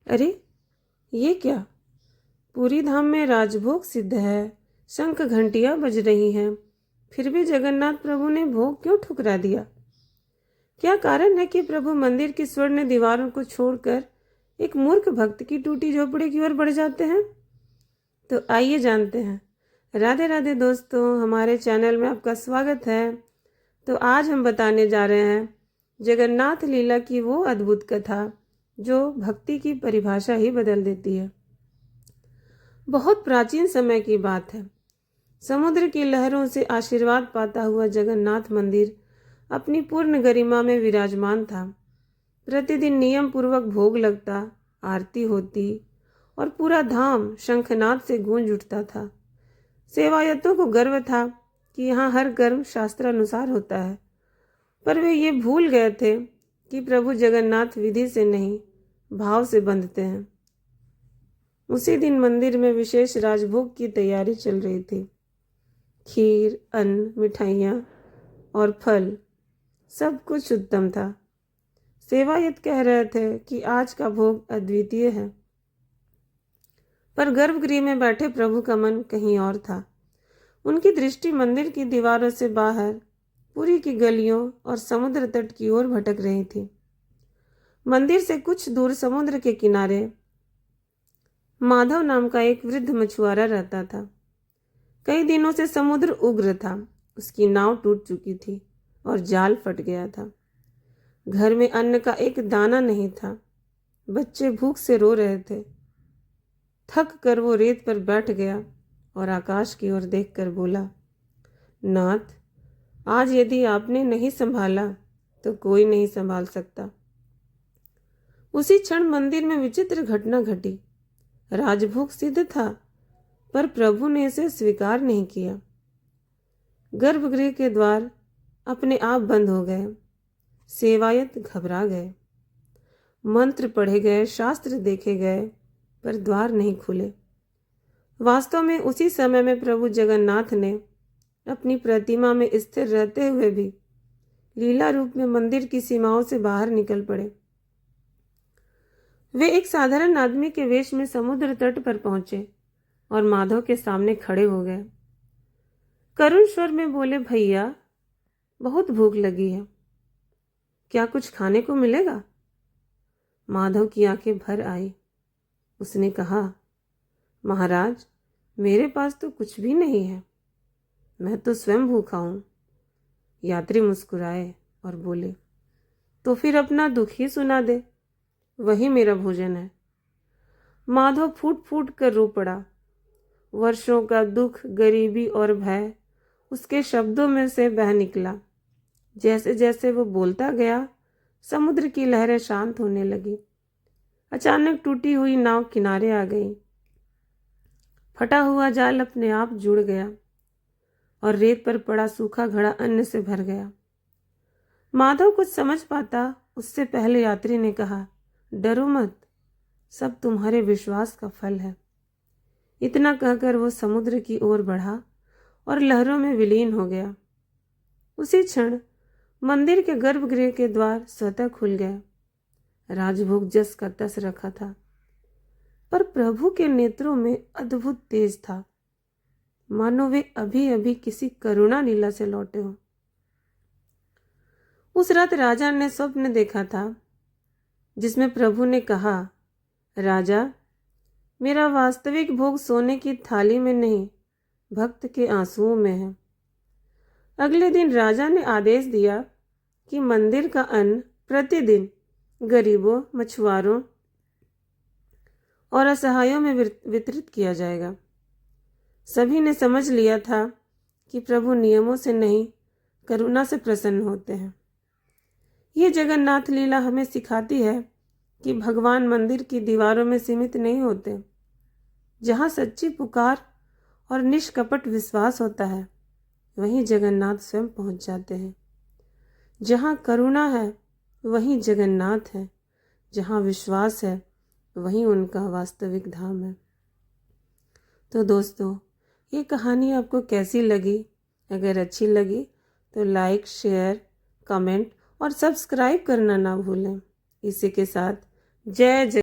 अरे ये क्या, पूरी धाम में राजभोग सिद्ध है, शंख घंटियां बज रही हैं, फिर भी जगन्नाथ प्रभु ने भोग क्यों ठुकरा दिया? क्या कारण है कि प्रभु मंदिर की स्वर्ण दीवारों को छोड़कर एक मूर्ख भक्त की टूटी झोपड़ी की ओर बढ़ जाते हैं? तो आइए जानते हैं। राधे राधे दोस्तों, हमारे चैनल में आपका स्वागत है। तो आज हम बताने जा रहे हैं जगन्नाथ लीला की वो अद्भुत कथा जो भक्ति की परिभाषा ही बदल देती है। बहुत प्राचीन समय की बात है। समुद्र की लहरों से आशीर्वाद पाता हुआ जगन्नाथ मंदिर अपनी पूर्ण गरिमा में विराजमान था। प्रतिदिन नियम पूर्वक भोग लगता, आरती होती और पूरा धाम शंखनाद से गूंज उठता था। सेवायतों को गर्व था कि यहाँ हर कर्म शास्त्रानुसार होता है, पर वे ये भूल गए थे कि प्रभु जगन्नाथ विधि से नहीं, भाव से बंधते हैं। उसी दिन मंदिर में विशेष राजभोग की तैयारी चल रही थी। खीर, अन्न, मिठाइयाँ और फल, सब कुछ उत्तम था। सेवायत कह रहे थे कि आज का भोग अद्वितीय है, पर गर्भगृह में बैठे प्रभु का मन कहीं और था। उनकी दृष्टि मंदिर की दीवारों से बाहर पुरी की गलियों और समुद्र तट की ओर भटक रही थी। मंदिर से कुछ दूर समुद्र के किनारे माधव नाम का एक वृद्ध मछुआरा रहता था। कई दिनों से समुद्र उग्र था, उसकी नाव टूट चुकी थी और जाल फट गया था। घर में अन्न का एक दाना नहीं था। बच्चे भूख से रो रहे थे। थक कर वो रेत पर बैठ गया और आकाश की ओर देखकर बोला, नाथ, आज यदि आपने नहीं संभाला तो कोई नहीं संभाल सकता। उसी क्षण मंदिर में विचित्र घटना घटी। राजभोग सिद्ध था, पर प्रभु ने इसे स्वीकार नहीं किया। गर्भगृह के द्वार अपने आप बंद हो गए। सेवायत घबरा गए। मंत्र पढ़े गए, शास्त्र देखे गए, पर द्वार नहीं खुले। वास्तव में उसी समय में प्रभु जगन्नाथ ने अपनी प्रतिमा में स्थिर रहते हुए भी लीला रूप में मंदिर की सीमाओं से बाहर निकल पड़े। वे एक साधारण आदमी के वेश में समुद्र तट पर पहुंचे और माधव के सामने खड़े हो गए। करुण स्वर में बोले, भैया, बहुत भूख लगी है, क्या कुछ खाने को मिलेगा? माधव की आंखें भर आई। उसने कहा, महाराज, मेरे पास तो कुछ भी नहीं है, मैं तो स्वयं भूखा हूं। यात्री मुस्कुराए और बोले, तो फिर अपना दुख ही सुना दे, वही मेरा भोजन है। माधव फूट फूट कर रो पड़ा। वर्षों का दुख, गरीबी और भय उसके शब्दों में से बह निकला। जैसे जैसे वो बोलता गया, समुद्र की लहरें शांत होने लगी। अचानक टूटी हुई नाव किनारे आ गई। फटा हुआ जाल अपने आप जुड़ गया और रेत पर पड़ा सूखा घड़ा अन्न से भर गया। माधव कुछ समझ पाता उससे पहले यात्री ने कहा, डरो मत, सब तुम्हारे विश्वास का फल है। इतना कहकर वो समुद्र की ओर बढ़ा और लहरों में विलीन हो गया। उसी क्षण मंदिर के गर्भगृह के द्वार स्वतः खुल गए। राजभोग जस का तस रखा था, पर प्रभु के नेत्रों में अद्भुत तेज था, मानो वे अभी अभी किसी करुणा लीला से लौटे हों। उस रात राजा ने स्वप्न देखा था, जिसमें प्रभु ने कहा, राजा, मेरा वास्तविक भोग सोने की थाली में नहीं, भक्त के आंसुओं में है। अगले दिन राजा ने आदेश दिया कि मंदिर का अन्न प्रतिदिन गरीबों, मछुआरों और असहायों में वितरित किया जाएगा। सभी ने समझ लिया था कि प्रभु नियमों से नहीं, करुणा से प्रसन्न होते हैं। ये जगन्नाथ लीला हमें सिखाती है कि भगवान मंदिर की दीवारों में सीमित नहीं होते। जहाँ सच्ची पुकार और निष्कपट विश्वास होता है, वहीं जगन्नाथ स्वयं पहुंच जाते हैं। जहाँ करुणा है, वहीं जगन्नाथ है। जहाँ विश्वास है, वहीं उनका वास्तविक धाम है। तो दोस्तों, ये कहानी आपको कैसी लगी? अगर अच्छी लगी तो लाइक, शेयर, कमेंट और सब्सक्राइब करना ना भूलें। इसी के साथ जय जय।